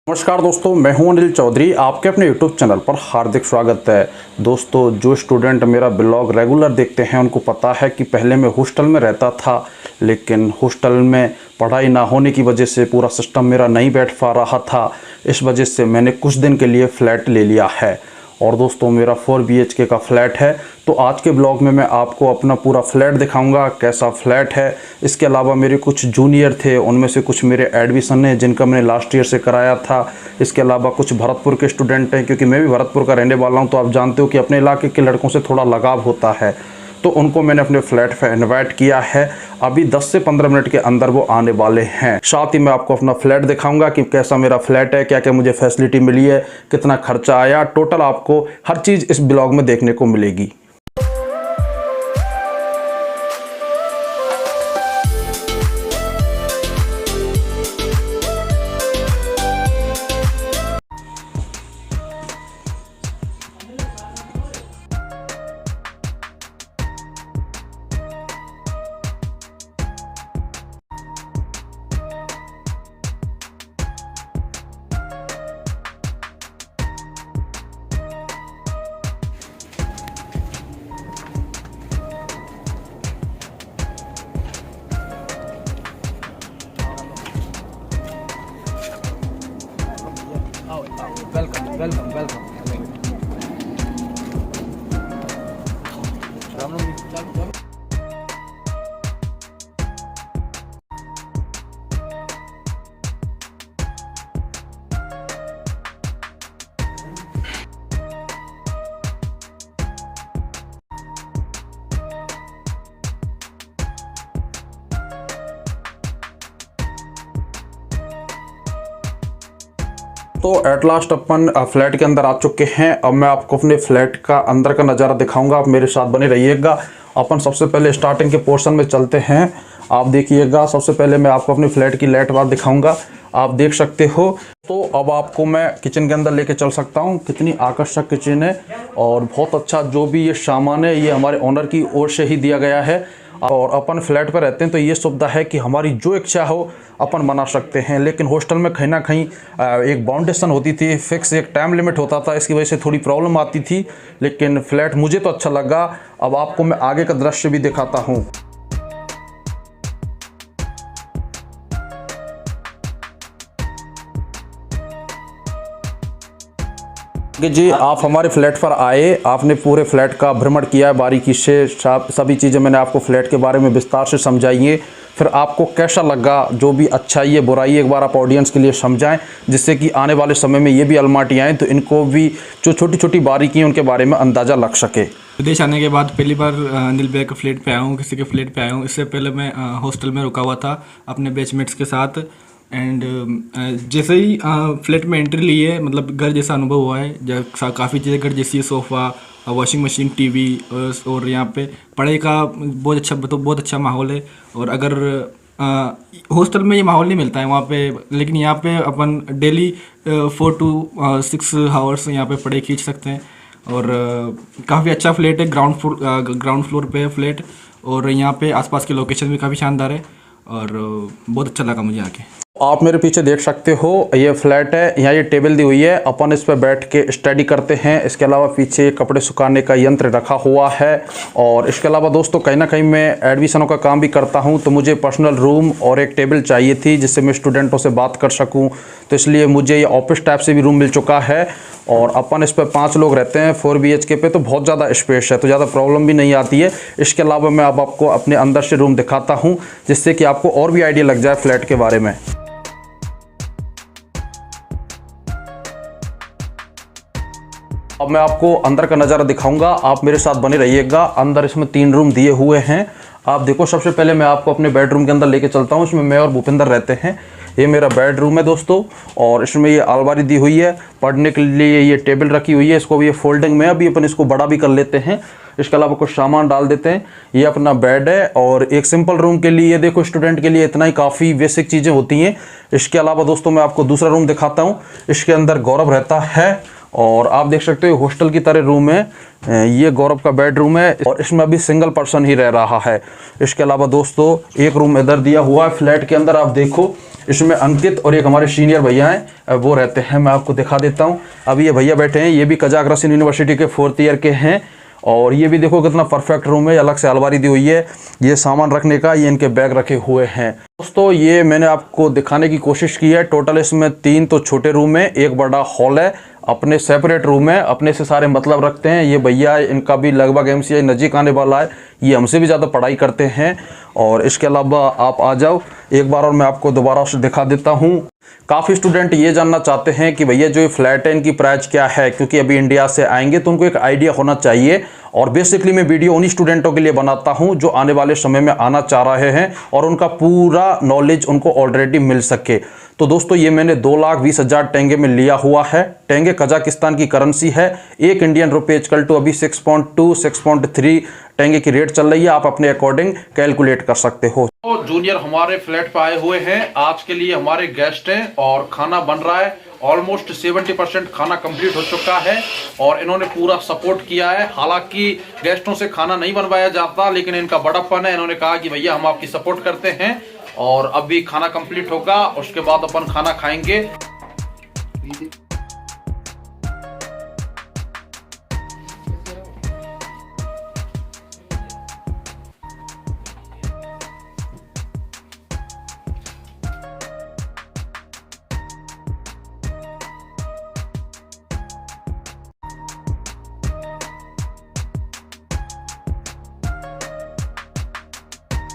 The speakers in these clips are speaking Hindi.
नमस्कार दोस्तों, मैं हूं अनिल चौधरी। आपके अपने YouTube चैनल पर हार्दिक स्वागत है। दोस्तों, जो स्टूडेंट मेरा ब्लॉग रेगुलर देखते हैं उनको पता है कि पहले मैं हॉस्टल में रहता था, लेकिन हॉस्टल में पढ़ाई ना होने की वजह से पूरा सिस्टम मेरा नहीं बैठ पा रहा था। इस वजह से मैंने कुछ दिन के लिए फ़्लैट ले लिया है और दोस्तों मेरा 4 BHK का फ्लैट है। तो आज के ब्लॉग में मैं आपको अपना पूरा फ्लैट दिखाऊंगा, कैसा फ्लैट है। इसके अलावा मेरे कुछ जूनियर थे, उनमें से कुछ मेरे एडमिशन है जिनका मैंने लास्ट ईयर से कराया था। इसके अलावा कुछ भरतपुर के स्टूडेंट हैं, क्योंकि मैं भी भरतपुर का रहने वाला हूं, तो आप जानते हो कि अपने इलाके के लड़कों से थोड़ा लगाव होता है। तो उनको मैंने अपने फ्लैट पे इनवाइट किया है। अभी 10 से 15 मिनट के अंदर वो आने वाले हैं। साथ ही मैं आपको अपना फ्लैट दिखाऊंगा कि कैसा मेरा फ्लैट है, क्या क्या मुझे फैसिलिटी मिली है, कितना खर्चा आया। टोटल आपको हर चीज़ इस ब्लॉग में देखने को मिलेगी। वेलकम। राम राम जी। तो एट लास्ट अपन फ्लैट के अंदर आ चुके हैं। अब मैं आपको अपने फ्लैट का अंदर का नज़ारा दिखाऊंगा, आप मेरे साथ बने रहिएगा। अपन सबसे पहले स्टार्टिंग के पोर्शन में चलते हैं। आप देखिएगा, सबसे पहले मैं आपको अपने फ्लैट की लाइट बार दिखाऊंगा, आप देख सकते हो। तो अब आपको मैं किचन के अंदर लेके चल सकता हूँ। कितनी आकर्षक किचन है और बहुत अच्छा जो भी ये सामान है ये हमारे ओनर की ओर से ही दिया गया है। और अपन फ्लैट पर रहते हैं तो ये सुविधा है कि हमारी जो इच्छा हो अपन बना सकते हैं। लेकिन हॉस्टल में कहीं ना कहीं एक बाउंडेशन होती थी, फिक्स एक टाइम लिमिट होता था, इसकी वजह से थोड़ी प्रॉब्लम आती थी। लेकिन फ्लैट मुझे तो अच्छा लगा। अब आपको मैं आगे का दृश्य भी दिखाता हूँ। जी, आप हमारे फ्लैट पर आए, आपने पूरे फ्लैट का भ्रमण किया है बारीकी से। सभी चीज़ें मैंने आपको फ्लैट के बारे में विस्तार से समझाई है। फिर आपको कैसा लगा, जो भी अच्छाई है बुराई है, एक बार आप ऑडियंस के लिए समझाएं, जिससे कि आने वाले समय में ये भी अलमाटियाँ आएँ तो इनको भी जो छोटी छोटी बारीकी हैं उनके बारे में अंदाज़ा लग सके। विदेश आने के बाद पहली बार अनिल भैया के फ्लैट पे आया हूँ, किसी के फ्लैट पे आया हूँ। इससे पहले मैं हॉस्टल में रुका हुआ था अपने बैचमेट्स के साथ। एंड जैसे ही फ्लैट में एंट्री ली है, मतलब घर जैसा अनुभव हुआ है। काफ़ी चीज़ें घर जैसी है, सोफ़ा, वॉशिंग मशीन, टीवी, और यहाँ पे पढ़ाई का बहुत अच्छा माहौल है। और अगर हॉस्टल में ये माहौल नहीं मिलता है वहाँ पे, लेकिन यहाँ पे अपन डेली 4 to 6 आवर्स यहाँ पे पढ़ाई खींच सकते हैं। और काफ़ी अच्छा फ्लैट है, ग्राउंड फ्लोर पे है फ्लैट। और यहाँ पे आसपास की लोकेशन भी काफ़ी शानदार है और बहुत अच्छा लगा मुझे आके। आप मेरे पीछे देख सकते हो, ये फ्लैट है। यहाँ ये टेबल दी हुई है, अपन इस पर बैठ के स्टडी करते हैं। इसके अलावा पीछे कपड़े सुखाने का यंत्र रखा हुआ है। और इसके अलावा दोस्तों कहीं ना कहीं मैं एडमिशनों का काम भी करता हूँ, तो मुझे पर्सनल रूम और एक टेबल चाहिए थी जिससे मैं स्टूडेंटों से बात कर सकूँ। तो इसलिए मुझे ये ऑफिस टाइप से भी रूम मिल चुका है। और अपन इस पर 5 लोग रहते हैं 4 BHK पे, तो बहुत ज़्यादा स्पेस है, तो ज़्यादा प्रॉब्लम भी नहीं आती है। इसके अलावा मैं अब आपको अपने अंदर से रूम दिखाता हूँ, जिससे कि आपको और भी आइडिया लग जाए फ्लैट के बारे में। अब मैं आपको अंदर का नज़ारा दिखाऊंगा, आप मेरे साथ बने रहिएगा। अंदर इसमें 3 रूम दिए हुए हैं। आप देखो, सबसे पहले मैं आपको अपने बेडरूम के अंदर लेके चलता हूँ। इसमें मैं और भूपेंद्र रहते हैं। ये मेरा बेडरूम है दोस्तों, और इसमें ये अलमारी दी हुई है। पढ़ने के लिए ये टेबल रखी हुई है, इसको भी ये फोल्डिंग में, अभी अपन इसको बड़ा भी कर लेते हैं। इसके अलावा कुछ सामान डाल देते हैं। ये अपना बेड है। और एक सिंपल रूम के लिए देखो, स्टूडेंट के लिए इतना ही काफ़ी बेसिक चीज़ें होती हैं। इसके अलावा दोस्तों मैं आपको दूसरा रूम दिखाता हूँ। इसके अंदर गौरव रहता है और आप देख सकते हो हॉस्टल की तरह रूम है। ये गौरव का बेडरूम है और इसमें अभी सिंगल पर्सन ही रह रहा है। इसके अलावा दोस्तों एक रूम इधर दिया हुआ है फ्लैट के अंदर। आप देखो इसमें अंकित और एक हमारे सीनियर भैया हैं वो रहते हैं। मैं आपको दिखा देता हूँ। अभी ये भैया बैठे हैं, ये भी कजाक रशियन यूनिवर्सिटी के 4th ईयर के हैं। और ये भी देखो कितना परफेक्ट रूम है, अलग से अलमारी दी हुई है ये सामान रखने का, ये इनके बैग रखे हुए हैं। दोस्तों ये मैंने आपको दिखाने की कोशिश की है। टोटल इसमें 3 तो छोटे रूम है, एक बड़ा हॉल है, अपने सेपरेट रूम है, अपने से सारे मतलब रखते हैं। ये भैया इनका भी लगभग MCI नज़दीक आने वाला है, ये हमसे भी ज़्यादा पढ़ाई करते हैं। और इसके अलावा आप आ जाओ एक बार और मैं आपको दोबारा से दिखा देता हूँ। काफ़ी स्टूडेंट ये जानना चाहते हैं कि भैया जो ये फ्लैट है इनकी प्राइस क्या है, क्योंकि अभी इंडिया से आएंगे तो उनको एक आइडिया होना चाहिए। और बेसिकली मैं वीडियो उन्हीं स्टूडेंटों के लिए बनाता हूं जो आने वाले समय में आना चाह रहे हैं और उनका पूरा नॉलेज उनको ऑलरेडी मिल सके। तो दोस्तों ये मैंने 2,20,000 टेंगे में लिया हुआ है। टेंगे कजाकिस्तान की करेंसी है। एक इंडियन रुपये इक्वल टू अभी 6.2 6.3 टेंगे की रेट चल रही है। आप अपने अकॉर्डिंग कैलकुलेट कर सकते हो। तो जूनियर हमारे फ्लैट पे आए हुए हैं, आज के लिए हमारे गेस्ट हैं और खाना बन रहा है। ऑलमोस्ट 70% खाना कंप्लीट हो चुका है और इन्होंने पूरा सपोर्ट किया है। हालांकि गेस्टों से खाना नहीं बनवाया जाता, लेकिन इनका बड़प्पन है। इन्होंने कहा कि भैया हम आपकी सपोर्ट करते हैं। और अभी खाना कंप्लीट होगा, उसके बाद अपन खाना खाएंगे।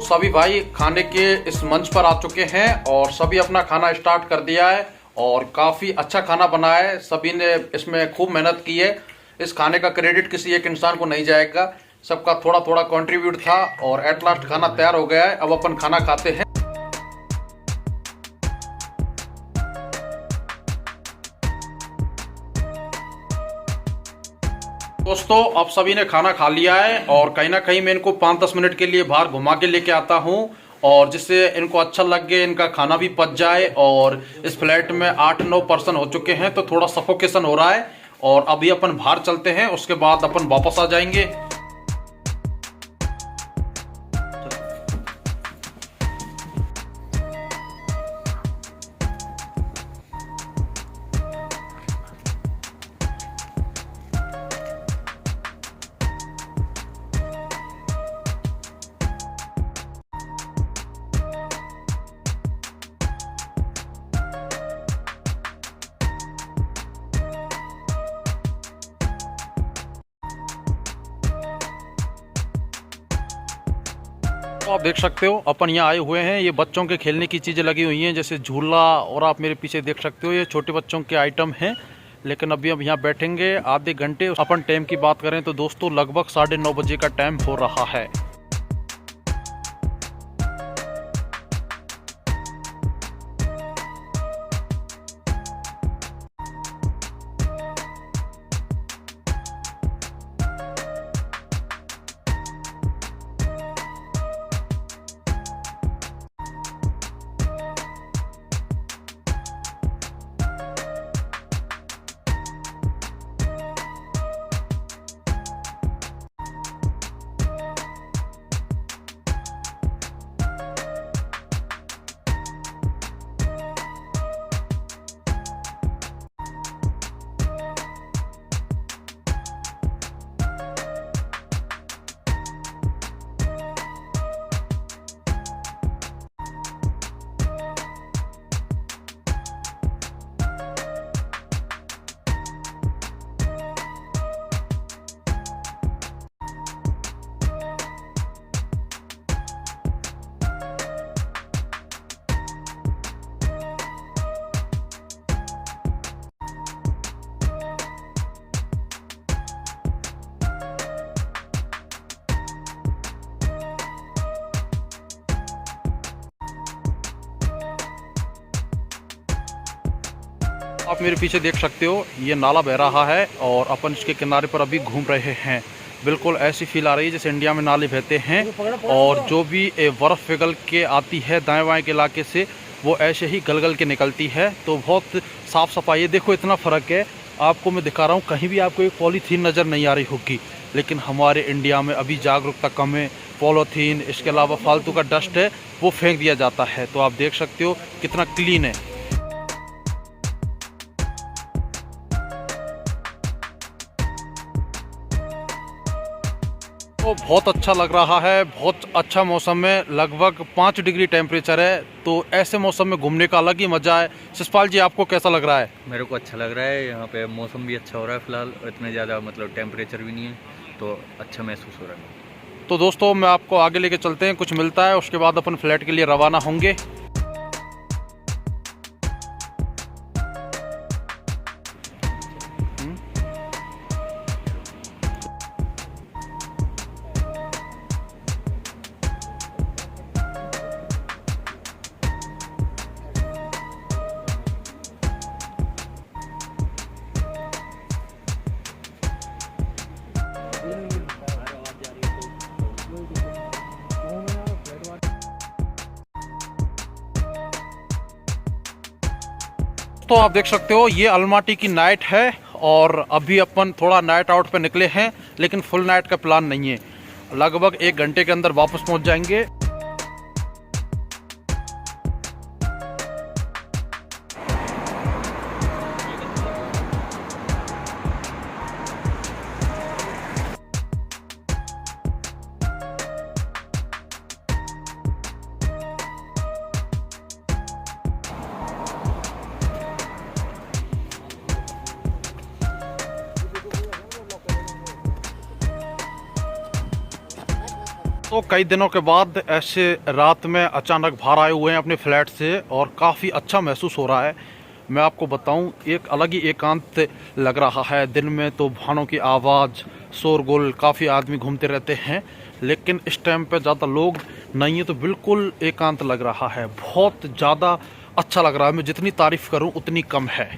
सभी भाई खाने के इस मंच पर आ चुके हैं और सभी अपना खाना स्टार्ट कर दिया है और काफ़ी अच्छा खाना बना है। सभी ने इसमें खूब मेहनत की है। इस खाने का क्रेडिट किसी एक इंसान को नहीं जाएगा, सबका थोड़ा थोड़ा कंट्रीब्यूट था और एट लास्ट खाना तैयार हो गया है। अब अपन खाना खाते हैं। दोस्तों अब सभी ने खाना खा लिया है और कहीं ना कहीं मैं इनको 5-10 मिनट के लिए बाहर घुमा के लेके आता हूँ और जिससे इनको अच्छा लगे, इनका खाना भी पच जाए। और इस फ्लैट में 8-9 पर्सन हो चुके हैं तो थोड़ा सफोकेशन हो रहा है और अभी अपन बाहर चलते हैं, उसके बाद अपन वापस आ जाएंगे। तो आप देख सकते हो अपन यहाँ आए हुए हैं। ये बच्चों के खेलने की चीज़ें लगी हुई हैं जैसे झूला, और आप मेरे पीछे देख सकते हो ये छोटे बच्चों के आइटम हैं। लेकिन अभी हम यहाँ बैठेंगे आधे घंटे। अपन टाइम की बात करें तो दोस्तों लगभग 9:30 बजे का टाइम हो रहा है। आप मेरे पीछे देख सकते हो ये नाला बह रहा है और अपन इसके किनारे पर अभी घूम रहे हैं। बिल्कुल ऐसी फील आ रही है जैसे इंडिया में नाले बहते हैं और जो भी बर्फ़ पिघल के आती है दाएं बाएं के इलाके से वो ऐसे ही गल के निकलती है। तो बहुत साफ़ सफाई है। देखो इतना फ़र्क है, आपको मैं दिखा रहा हूँ, कहीं भी आपको एक पॉलीथीन नज़र नहीं आ रही होगी। लेकिन हमारे इंडिया में अभी जागरूकता कम है, पॉलीथीन, इसके अलावा फालतू का डस्ट है वो फेंक दिया जाता है। तो आप देख सकते हो कितना क्लीन है। तो बहुत अच्छा लग रहा है, बहुत अच्छा मौसम है, लगभग 5 डिग्री टेम्परेचर है। तो ऐसे मौसम में घूमने का अलग ही मजा है। शिषपाल जी, आपको कैसा लग रहा है? मेरे को अच्छा लग रहा है। यहाँ पे मौसम भी अच्छा हो रहा है फिलहाल, इतने ज़्यादा मतलब टेम्परेचर भी नहीं है, तो अच्छा महसूस हो रहा है। तो दोस्तों मैं आपको आगे लेके चलते हैं, कुछ मिलता है, उसके बाद अपन फ्लैट के लिए रवाना होंगे। तो आप देख सकते हो ये अलमाटी की नाइट है और अभी अपन थोड़ा नाइट आउट पे निकले हैं, लेकिन फुल नाइट का प्लान नहीं है। लगभग 1 घंटे के अंदर वापस पहुंच जाएंगे। तो कई दिनों के बाद ऐसे रात में अचानक बाहर आए हुए हैं अपने फ्लैट से और काफ़ी अच्छा महसूस हो रहा है। मैं आपको बताऊं, एक अलग ही एकांत लग रहा है। दिन में तो वाहनों की आवाज़, शोरगुल, काफ़ी आदमी घूमते रहते हैं, लेकिन इस टाइम पे ज़्यादा लोग नहीं है, तो बिल्कुल एकांत लग रहा है। बहुत ज़्यादा अच्छा लग रहा है। मैं जितनी तारीफ़ करूँ उतनी कम है।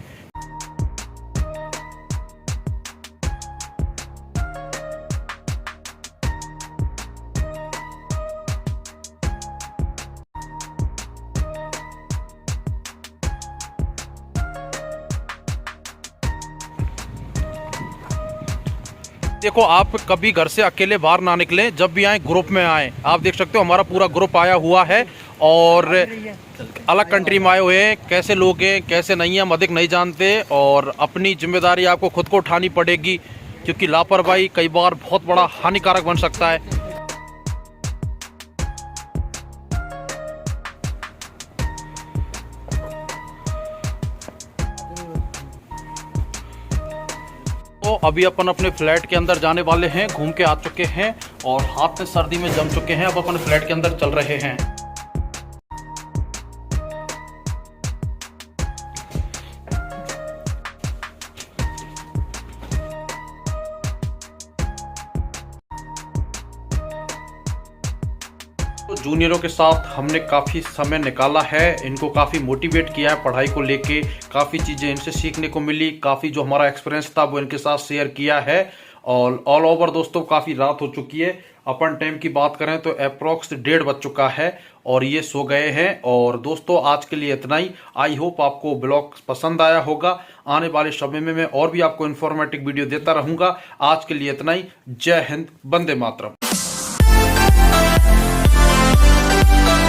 देखो, आप कभी घर से अकेले बाहर ना निकलें, जब भी आए ग्रुप में आए। आप देख सकते हो हमारा पूरा ग्रुप आया हुआ है और अलग कंट्री में आए हुए हैं। कैसे लोग हैं कैसे नहीं है हम अधिक नहीं जानते, और अपनी जिम्मेदारी आपको खुद को उठानी पड़ेगी, क्योंकि लापरवाही कई बार बहुत बड़ा हानिकारक बन सकता है। तो अभी अपन अपने फ्लैट के अंदर जाने वाले हैं। घूम के आ चुके हैं और हाथ में सर्दी में जम चुके हैं। अब अपन फ्लैट के अंदर चल रहे हैं। तो जूनियरों के साथ हमने काफ़ी समय निकाला है, इनको काफ़ी मोटिवेट किया है पढ़ाई को लेके। काफ़ी चीज़ें इनसे सीखने को मिली, काफ़ी जो हमारा एक्सपीरियंस था वो इनके साथ शेयर किया है। और ऑल ओवर दोस्तों काफ़ी रात हो चुकी है। अपन टाइम की बात करें तो अप्रॉक्स 1:30 बज चुका है और ये सो गए हैं। और दोस्तों आज के लिए इतना ही। आई होप आपको ब्लॉग पसंद आया होगा। आने वाले समय में मैं और भी आपको इन्फॉर्मेटिव वीडियो देता रहूँगा। आज के लिए इतना ही। जय हिंद, वंदे मातरम।